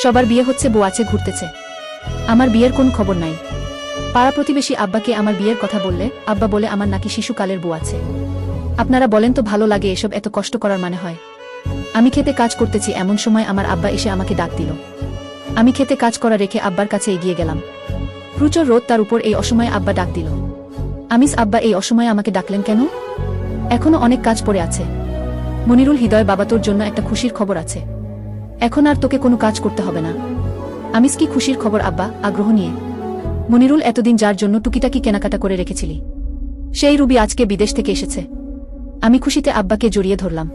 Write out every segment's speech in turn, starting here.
সবার বিয়ে হচ্ছে, বউ আছে, ঘুরতেছে। আমার বিয়ের কোন খবর নাই। পাড়া প্রতিবেশী আব্বাকে আমার বিয়ের কথা বললে আব্বা বলে আমার নাকি শিশুকালের বউ আছে। আপনারা বলেন তো ভালো লাগে এসব এত কষ্ট করার মানে হয়? আমি খেতে কাজ করতেছি, এমন সময় আমার আব্বা এসে আমাকে ডাক দিল। আমি খেতে কাজ করা রেখে আব্বার কাছে এগিয়ে গেলাম। প্রচুর রোদ, তার উপর এই অসময়ে আব্বা ডাক দিল। আমিস, আব্বা এই অসময়ে আমাকে ডাকলেন কেন? এখনো অনেক কাজ পড়ে আছে। মনিরুল, হৃদয় বাবা, তোর জন্য একটা খুশির খবর আছে। এখন আর তোকে কোনো কাজ করতে হবে না। আমিস, কি খুশির খবর আব্বা? আগ্রহ নিয়ে। মনিরুল, এতদিন যার জন্য টুকিটাকি কেনাকাটা করে রেখেছিলি, সেই রুবি আজকে বিদেশ থেকে এসেছে। আমি খুশিতে আব্বাকে জড়িয়ে ধরলাম।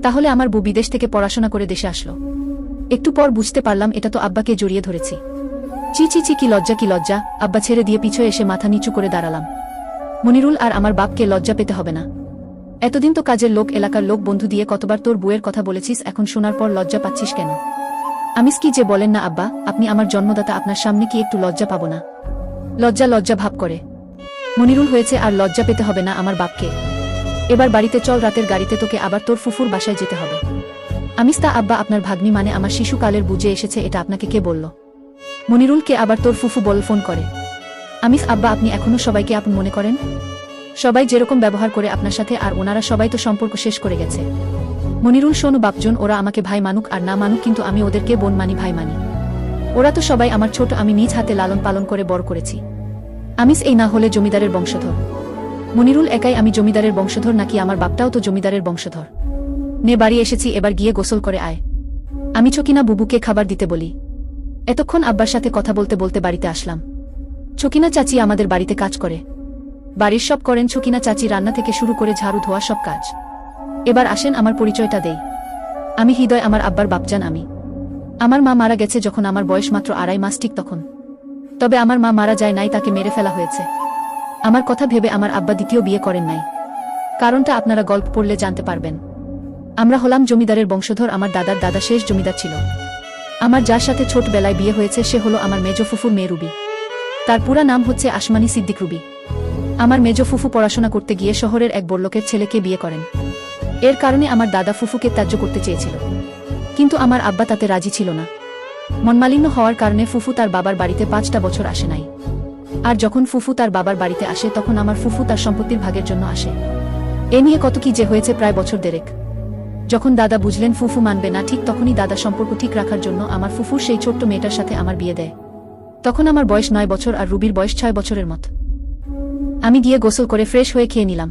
তাহলে আমার বউ বিদেশ থেকে পড়াশোনা করে দেশে আসলো? একটু পর বুঝতে পারলাম এটা তো আব্বাকে জড়িয়ে ধরেছি। চি চি চি, কি লজ্জা, কি লজ্জা! আব্বা ছেড়ে দিয়ে পিছনে এসে মাথা নিচু করে দাঁড়ালাম। মনিরুল, আর আমার বাপকে লজ্জা পেতে হবে না। এতদিন তো কাজের লোক, এলাকার লোক, বন্ধু দিয়ে কতবার তোর বউয়ের কথা বলেছিস, এখন শোনার পর লজ্জা পাচ্ছিস কেন? আমিস, কি যে বলেন না আব্বা, আপনি আমার জন্মদাতা, আপনার সামনে কি একটু লজ্জা পাবো না? লজ্জা লজ্জা ভাব করে। মনিরুল, হয়েছে, আর লজ্জা পেতে হবে না আমার বাপকে। এবার বাড়িতে চল, রাতের গাড়িতে তোকে আবার তোর ফুফুর বাসায় যেতে হবে। আমিস, তা আব্বা, আপনার ভাগ্নি মানে আমার শিশুকালের বুঝে এসেছে, এটা আপনাকে কে বলল? মনিরুল, কে আবার তোর ফুফু বল ফোন করে? আমিস, আব্বা, আপনি এখনো সবাইকে আপন মনে করেন? সবাই যেরকম ব্যবহার করে আপনার সাথে, আর ওনারা সবাই তো সম্পর্ক শেষ করে গেছে। মনিরুল, শোনো বাপজন, ওরা আমাকে ভাই মানুক আর না মানুক, কিন্তু আমি ওদেরকে বোন মানি, ভাই মানি। ওরা তো সবাই আমার ছোট, আমি নিজ হাতে লালন পালন করে বড় করেছি। আমিস, এই না হলে জমিদারের বংশধর। মনিরুল, একাই আমি জমিদারের বংশধর নাকি আমার বাপটাও তো জমিদারের বংশধর? নে, বাড়ি এসেছি, এবার গিয়ে গোসল করে আয়। আমি ছকিনা বুবুকে খাবার দিতে বলি। এতক্ষণ আব্বার সাথে কথা বলতে বলতে বাড়িতে আসলাম। ছকিনা চাচি আমাদের বাড়িতে কাজ করে। বাড়ির সব করেন ছকিনা চাচি, রান্না থেকে শুরু করে ঝাড়ু ধোয়া সব কাজ। এবার আসেন আমার পরিচয়টা দেই। আমি হৃদয়, আমার আব্বার বাপজান। আমার মা মারা গেছে যখন আমার বয়স মাত্র 2.5 মাস ঠিক তখন। তবে আমার মা মারা যায় নাই, তাকে মেরে ফেলা হয়েছে। আমার কথা ভেবে আমার আব্বা দ্বিতীয় বিয়ে করেন নাই। কারণটা আপনারা গল্প পড়লে জানতে পারবেন। আমরা হলাম জমিদারের বংশধর। আমার দাদার দাদা শেষ জমিদার ছিল। আমার যার সাথে ছোটবেলায় বিয়ে হয়েছে সে হলো আমার মেজো ফুফুর মেয়ে রুবি। তার পুরা নাম হচ্ছে আসমানি সিদ্দিক রুবি। আমার মেজো ফুফু পড়াশোনা করতে গিয়ে শহরের এক বড়লোকের ছেলেকে বিয়ে করেন। এর কারণে আমার দাদা ফুফুকে ত্যায্য করতে চেয়েছিল, কিন্তু আমার আব্বা তাতে রাজি ছিল না। মনমালিন্য হওয়ার কারণে ফুফু তার বাবার বাড়িতে 5টা বছর আসে নাই। আর যখন ফুফু তার বাবার বাড়িতে আসে তখন আমার ফুফু তার সম্পত্তির ভাগের জন্য আসে। এ নিয়ে কত কি যে হয়েছে, প্রায় বছর দেড়েক। যখন দাদা বুঝলেন ফুফু মানবে না, ঠিক তখনই দাদা সম্পর্ক ঠিক রাখার জন্য আমার ফুফুর সেই ছোট্ট মেয়েটার সাথে আমার বিয়ে দেয়। তখন আমার বয়স 9 বছর আর রুবির বয়স 6 বছরের মত। আমি গিয়ে গোসল করে ফ্রেশ হয়ে খেয়ে নিলাম।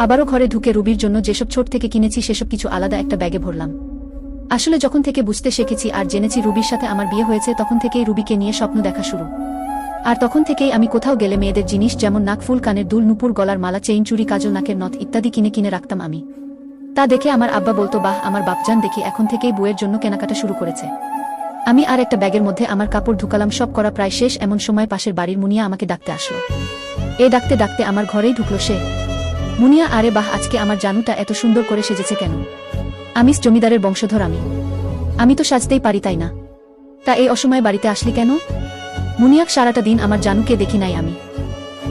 আবারও ঘরে ঢুকে রুবির জন্য যেসব ছোট থেকে কিনেছি সেসব কিছু আলাদা একটা ব্যাগে ভরলাম। আসলে যখন থেকে বুঝতে শিখেছি আর জেনেছি রুবির সাথে আমার বিয়ে হয়েছে, তখন থেকেই রুবিকে নিয়ে স্বপ্ন দেখা শুরু। আর তখন থেকেই আমি কোথাও গেলে মেয়েদের জিনিস যেমন নাকফুল, কানের দুল, নুপুর, গলার মালা, চেইন, চুড়ি, কাজল, নাকের নথ ইত্যাদি কিনে কিনে রাখতাম আমি। তা দেখে আমার আব্বা বলতো, বাহ, আমার বাপজান দেখি এখন থেকেই বউয়ের জন্য কেনাকাটা শুরু করেছে। আমি আর একটা ব্যাগের মধ্যে আমার কাপড় ঢুকালাম। সব করা প্রায় শেষ, এমন সময় পাশের বাড়ির মুনিয়া আমাকে ডাকতে আসলো। ডাকতে ডাকতে আমার ঘরেই ঢুকলো সে। মুনিয়া, আরে বাহ, আজকে আমার জানুটা এত সুন্দর করে সেজেছে কেন? আমিস, জমিদারের বংশধর আমি তো সাজতেই পারি, তাই না? তা এই অসময়ে বাড়িতে আসলি কেন? মুনিয়াক, সারাটা দিন আমার জানুকে দেখি নাই আমি।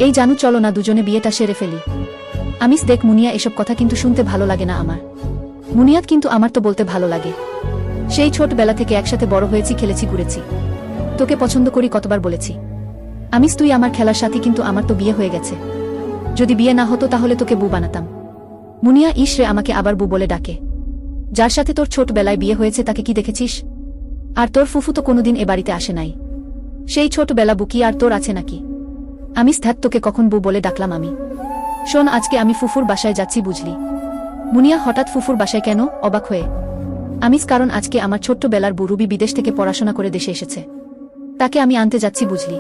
এই জানু, চলো না দুজনে বিয়েটা সেরে ফেলি। আমিস, দেখ মুনিয়া, এসব কথা কিন্তু শুনতে ভালো লাগে না আমার। মুনিয়াত, কিন্তু আমার তো বলতে ভালো লাগে। সেই ছোটবেলা থেকে একসাথে বড় হয়েছি, খেলেছি, ঘুরেছি। তোকে পছন্দ করি কতবার বলেছি। আমিস, তুই আমার খেলার সাথী, কিন্তু আমার তো বিয়ে হয়ে গেছে। যদি বিয়ে না হতো তাহলে তোকে বউ বানাতাম। মুনিয়া, ইসরে, আমাকে আবার বউ বলে ডাকে। যার সাথে তোর ছোটবেলায় বিয়ে হয়েছে তাকে কি দেখেছিস? আর তোর ফুফু তো কোনোদিন এ বাড়িতে আসে নাই। সেই ছোটবেলা বুকি আর তোর আছে নাকি? আমিস, ধ্যাত, তোকে কখন বউ বলে ডাকলাম আমি? শোন, আজকে আমি ফুফুর বাসায় যাচ্ছি, বুঝলি? মুনিয়া, হঠাৎ ফুফুর বাসায় কেন? অবাক হয়ে। আমিস, কারণ আজকে আমার ছোট্টবেলার বউ রুবি বিদেশ থেকে পড়াশোনা করে দেশে এসেছে। তাকে আমি আনতে যাচ্ছি, বুঝলি?